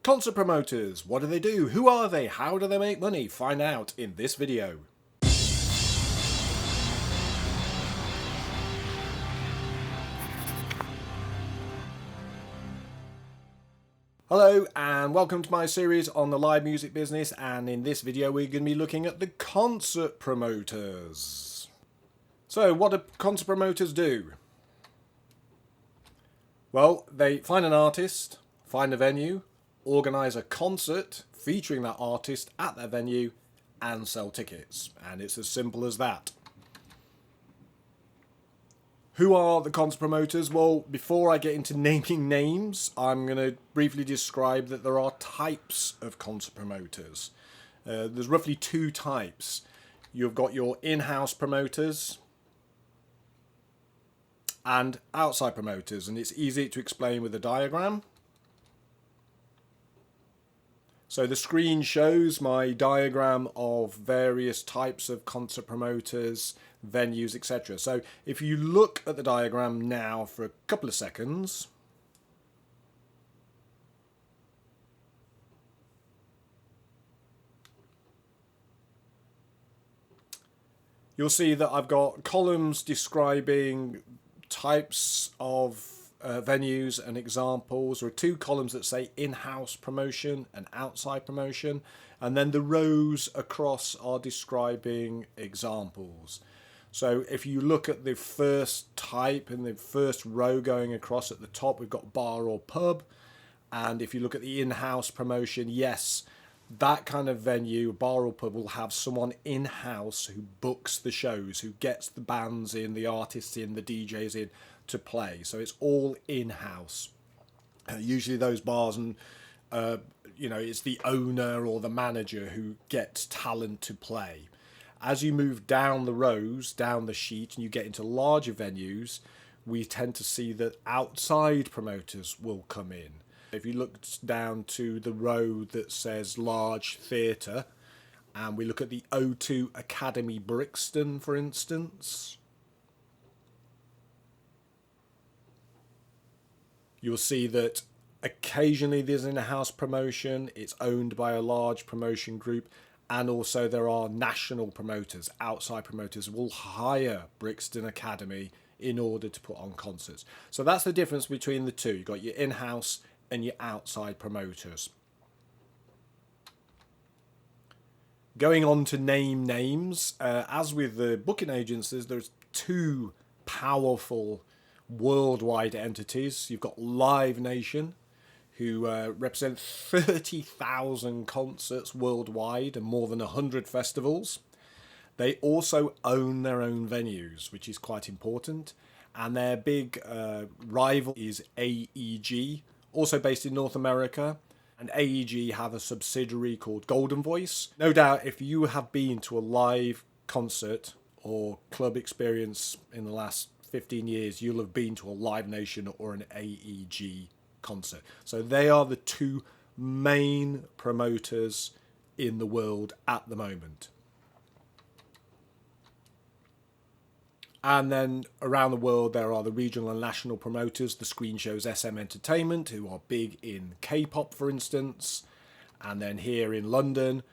Concert promoters, what do they do? Who are they? How do they make money? Find out in this video. Hello and welcome to my series on the live music business, and in this video we're going to be looking at the concert promoters. So what do concert promoters do? Well, they find an artist, find a venue, organise a concert featuring that artist at that venue and sell tickets. And it's as simple as that. Who are the concert promoters? Well, before I get into naming names, I'm going to briefly describe that there are types of concert promoters. There's roughly two types. You've got your in-house promoters and outside promoters, and it's easy to explain with a diagram. So the screen shows my diagram of various types of concert promoters, venues, etc. So if you look at the diagram now for a couple of seconds, you'll see that I've got columns describing types of venues and examples. There are two columns that say in-house promotion and outside promotion, and then the rows across are describing examples. So if you look at the first type in the first row going across at the top, we've got bar or pub. And if you look at the in-house promotion, yes, that kind of venue, bar or pub, will have someone in-house who books the shows, who gets the bands in, the artists in, the DJs in to play. So it's all in-house. Usually those bars and it's the owner or the manager who gets talent to play. As you move down the rows, down the sheet, and you get into larger venues, we tend to see that outside promoters will come in. If you look down to the row that says large theatre, and we look at the O2 Academy Brixton, for instance, you'll see that occasionally there's an in-house promotion, it's owned by a large promotion group, and also there are national promoters, outside promoters will hire Brixton Academy in order to put on concerts. So that's the difference between the two. You've got your in-house and your outside promoters. Going on to name names, as with the booking agencies, there's two powerful worldwide entities. You've got Live Nation, who represent 30,000 concerts worldwide and more than 100 festivals. They also own their own venues, which is quite important. And their big rival is AEG, also based in North America. And AEG have a subsidiary called Golden Voice. No doubt if you have been to a live concert or club experience in the last 15 years, you'll have been to a Live Nation or an AEG concert. So they are the two main promoters in the world at the moment. And then around the world there are the regional and national promoters. The screen shows SM Entertainment, who are big in K-pop, for instance. And then here in London,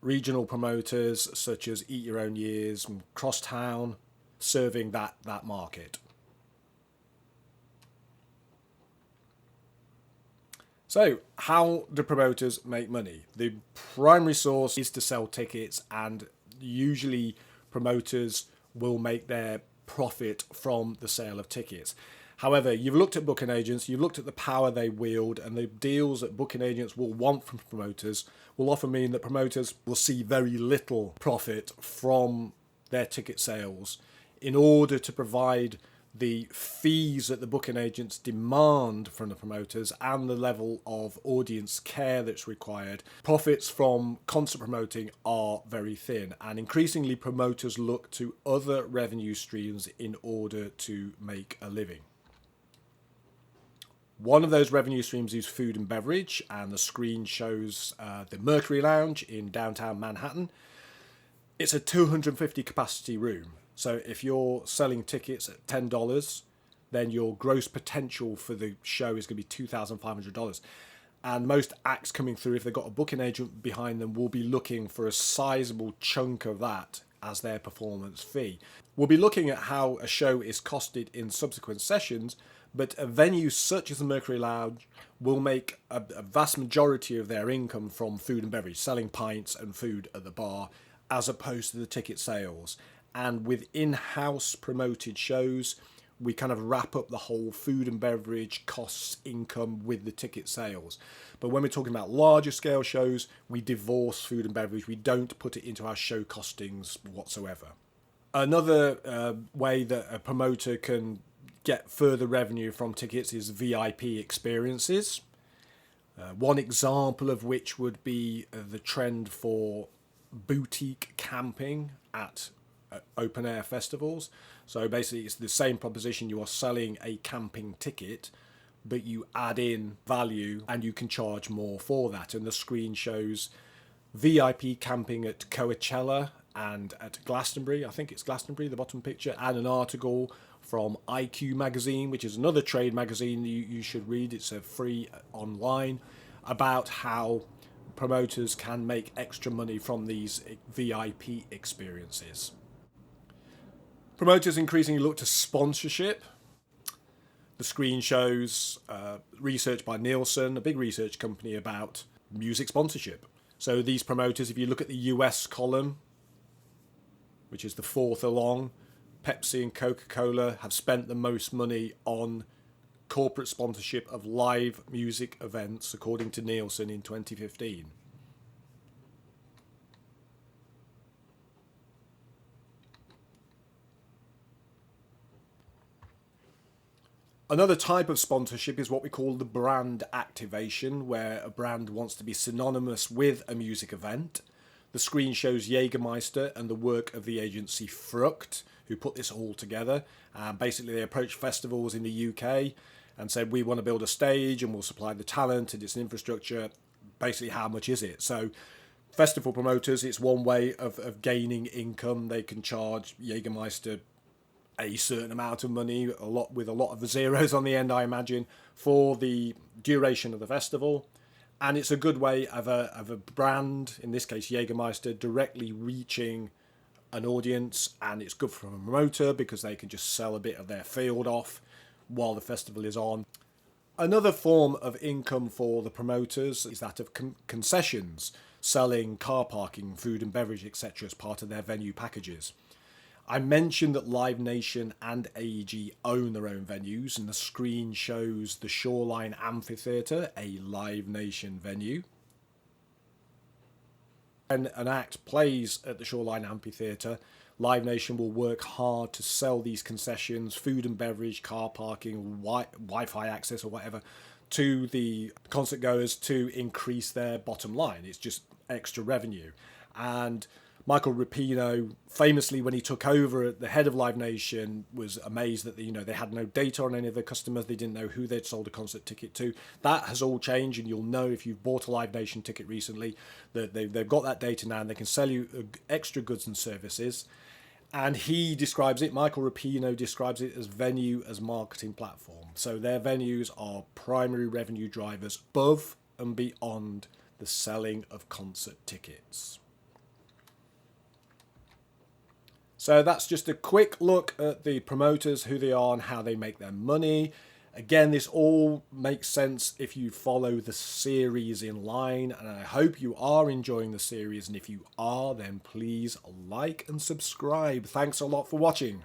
regional promoters such as Eat Your Own Years and Crosstown, serving that market. So how do promoters make money? The primary source is to sell tickets, and usually promoters will make their profit from the sale of tickets. However, you've looked at booking agents, you've looked at the power they wield, and the deals that booking agents will want from promoters will often mean that promoters will see very little profit from their ticket sales in order to provide the fees that the booking agents demand from the promoters and the level of audience care that's required. Profits from concert promoting are very thin, and increasingly promoters look to other revenue streams in order to make a living. One of those revenue streams is food and beverage, and the screen shows the Mercury Lounge in downtown Manhattan. It's a 250 capacity room. So if you're selling tickets at $10, then your gross potential for the show is going to be $2,500. And most acts coming through, if they've got a booking agent behind them, will be looking for a sizable chunk of that as their performance fee. We'll be looking at how a show is costed in subsequent sessions, but a venue such as the Mercury Lounge will make a vast majority of their income from food and beverage, selling pints and food at the bar, as opposed to the ticket sales. And with in-house promoted shows, we kind of wrap up the whole food and beverage costs income with the ticket sales. But when we're talking about larger scale shows, we divorce food and beverage. We don't put it into our show costings whatsoever. Another way that a promoter can get further revenue from tickets is VIP experiences. One example of which would be the trend for boutique camping at open air festivals. So basically it's the same proposition. You are selling a camping ticket, but you add in value and you can charge more for that. And the screen shows VIP camping at Coachella and at Glastonbury. I think it's Glastonbury, the bottom picture, and an article from IQ magazine, which is another trade magazine you should read. It's a free online, about how promoters can make extra money from these VIP experiences. Promoters increasingly look to sponsorship. The screen shows research by Nielsen, a big research company, about music sponsorship. So these promoters, if you look at the US column, which is the fourth along, Pepsi and Coca-Cola have spent the most money on corporate sponsorship of live music events, according to Nielsen, in 2015. Another type of sponsorship is what we call the brand activation, where a brand wants to be synonymous with a music event. The screen shows Jägermeister and the work of the agency Frucht, who put this all together. Basically, they approached festivals in the UK and said, we want to build a stage and we'll supply the talent and its infrastructure. Basically, how much is it? So festival promoters, it's one way of gaining income. They can charge Jägermeister a certain amount of money, with a lot of zeros on the end, I imagine, for the duration of the festival. And it's a good way of a brand, in this case Jägermeister, directly reaching an audience, and it's good for a promoter because they can just sell a bit of their field off while the festival is on. Another form of income for the promoters is that of concessions, selling car parking, food and beverage, etc. as part of their venue packages. I mentioned that Live Nation and AEG own their own venues, and the screen shows the Shoreline Amphitheatre, a Live Nation venue. When an act plays at the Shoreline Amphitheatre, Live Nation will work hard to sell these concessions, food and beverage, car parking, Wi-Fi access or whatever, to the concert goers to increase their bottom line. It's just extra revenue. And Michael Rapino, famously, when he took over at the head of Live Nation, was amazed that they had no data on any of their customers. They didn't know who they'd sold a concert ticket to. That has all changed, and you'll know if you've bought a Live Nation ticket recently that they've got that data now, and they can sell you extra goods and services. And he describes it, Michael Rapino describes it as venue as marketing platform. So their venues are primary revenue drivers above and beyond the selling of concert tickets. So that's just a quick look at the promoters, who they are and how they make their money. Again, this all makes sense if you follow the series in line, and I hope you are enjoying the series, and if you are, then please like and subscribe. Thanks a lot for watching.